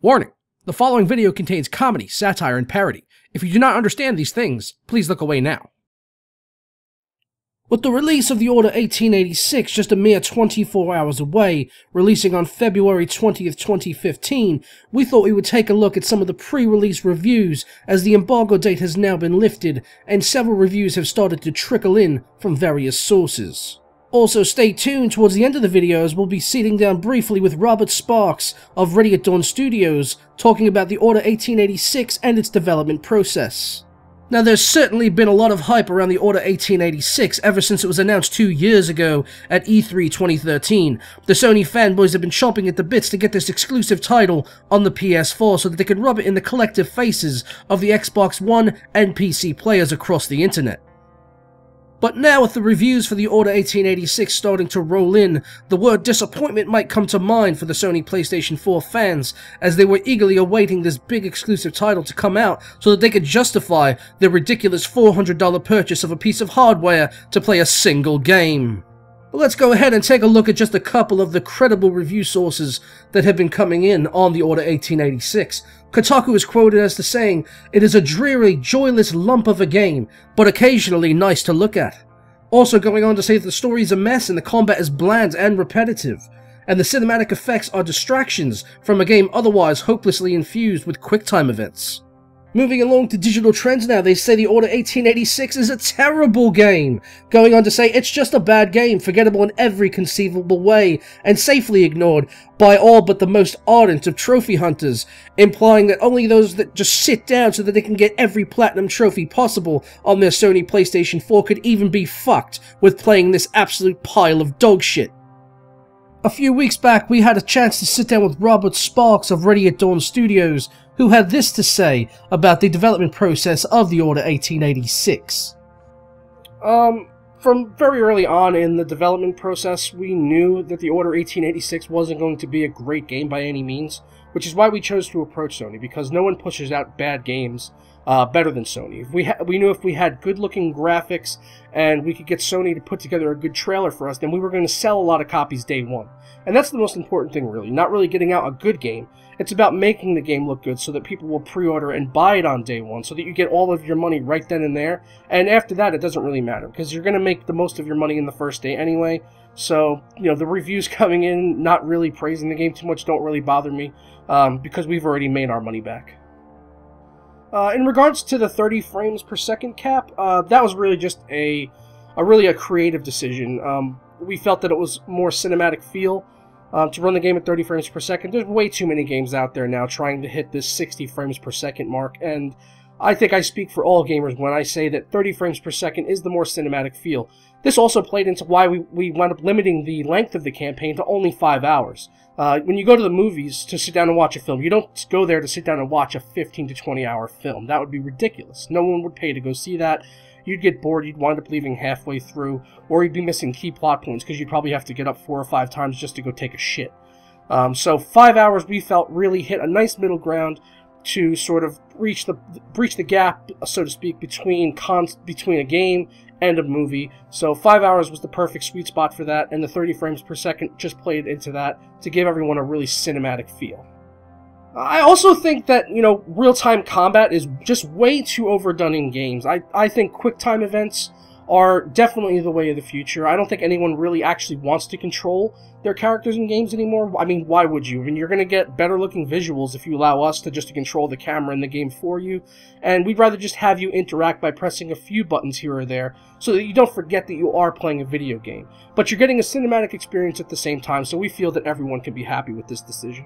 Warning! The following video contains comedy, satire, and parody. If you do not understand these things, please look away now. With the release of the Order 1886 just a mere 24 hours away, releasing on February 20th, 2015, we thought we would take a look at some of the pre-release reviews, as the embargo date has now been lifted, and several reviews have started to trickle in from various sources. Also stay tuned towards the end of the video, as we'll be sitting down briefly with Robert Sparks of Ready at Dawn Studios, talking about the Order 1886 and its development process. Now, there's certainly been a lot of hype around the Order 1886 ever since it was announced 2 years ago at E3 2013. The Sony fanboys have been chomping at the bits to get this exclusive title on the PS4 so that they could rub it in the collective faces of the Xbox One and PC players across the internet. But now, with the reviews for the Order 1886 starting to roll in, the word disappointment might come to mind for the Sony PlayStation 4 fans, as they were eagerly awaiting this big exclusive title to come out so that they could justify their ridiculous $400 purchase of a piece of hardware to play a single game. But let's go ahead and take a look at just a couple of the credible review sources that have been coming in on the Order 1886. Kotaku is quoted as saying, "It is a dreary, joyless lump of a game, but occasionally nice to look at." Also going on to say that the story is a mess and the combat is bland and repetitive, and the cinematic effects are distractions from a game otherwise hopelessly infused with QuickTime events. Moving along to digital trends now, they say the Order 1886 is a terrible game, going on to say it's just a bad game, forgettable in every conceivable way, and safely ignored by all but the most ardent of trophy hunters, implying that only those that just sit down so that they can get every platinum trophy possible on their Sony PlayStation 4 could even be fucked with playing this absolute pile of dog shit. A few weeks back, we had a chance to sit down with Robert Sparks of Ready at Dawn Studios, who had this to say about the development process of the Order 1886. From very early on in the development process, we knew that the Order 1886 wasn't going to be a great game by any means, which is why we chose to approach Sony, because no one pushes out bad games better than Sony. We knew if we had good-looking graphics and we could get Sony to put together a good trailer for us, then we were going to sell a lot of copies day one. And that's the most important thing, really. Not really getting out a good game. It's about making the game look good so that people will pre-order and buy it on day one, so that you get all of your money right then and there. And after that, it doesn't really matter, because you're going to make the most of your money in the first day anyway. So, you know, the reviews coming in, not really praising the game too much, don't really bother me, because we've already made our money back. In regards to the 30 frames per second cap, that was really just a creative decision. We felt that it was more cinematic feel to run the game at 30 frames per second. There's way too many games out there now trying to hit this 60 frames per second mark, and I think I speak for all gamers when I say that 30 frames per second is the more cinematic feel. This also played into why we wound up limiting the length of the campaign to only 5 hours. When you go to the movies to sit down and watch a film, you don't go there to sit down and watch a 15 to 20 hour film. That would be ridiculous. No one would pay to go see that. You'd get bored, you'd wind up leaving halfway through, or you'd be missing key plot points because you'd probably have to get up 4 or 5 times just to go take a shit. So 5 hours, we felt, really hit a nice middle ground to sort of breach the gap, so to speak, between a game and a movie. So 5 hours was the perfect sweet spot for that, and the 30 frames per second just played into that to give everyone a really cinematic feel. I also think that, you know, real-time combat is just way too overdone in games. I think QuickTime events are definitely the way of the future. I don't think anyone really actually wants to control their characters in games anymore. I mean, why would you? I mean, you're going to get better-looking visuals if you allow us to just control the camera in the game for you, and we'd rather just have you interact by pressing a few buttons here or there so that you don't forget that you are playing a video game. But you're getting a cinematic experience at the same time, so we feel that everyone can be happy with this decision.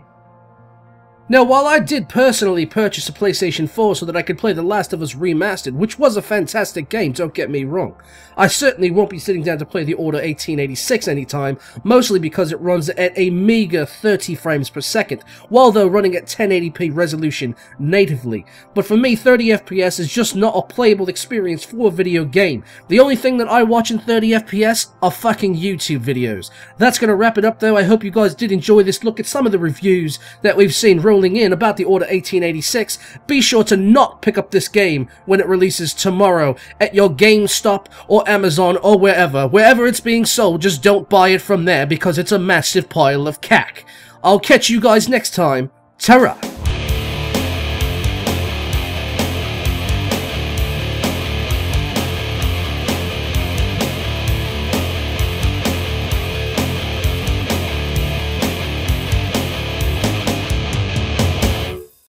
Now, while I did personally purchase a PlayStation 4 so that I could play The Last of Us Remastered, which was a fantastic game, don't get me wrong, I certainly won't be sitting down to play the Order 1886 anytime, mostly because it runs at a meager 30 frames per second, while though running at 1080p resolution natively. But for me, 30 FPS is just not a playable experience for a video game. The only thing that I watch in 30 FPS are fucking YouTube videos. That's gonna wrap it up though. I hope you guys did enjoy this look at some of the reviews that we've seen rolling in about the Order 1886. Be sure to not pick up this game when it releases tomorrow at your GameStop or Amazon or wherever it's being sold. Just don't buy it from there because it's a massive pile of cack. I'll catch you guys next time. Ta-ra!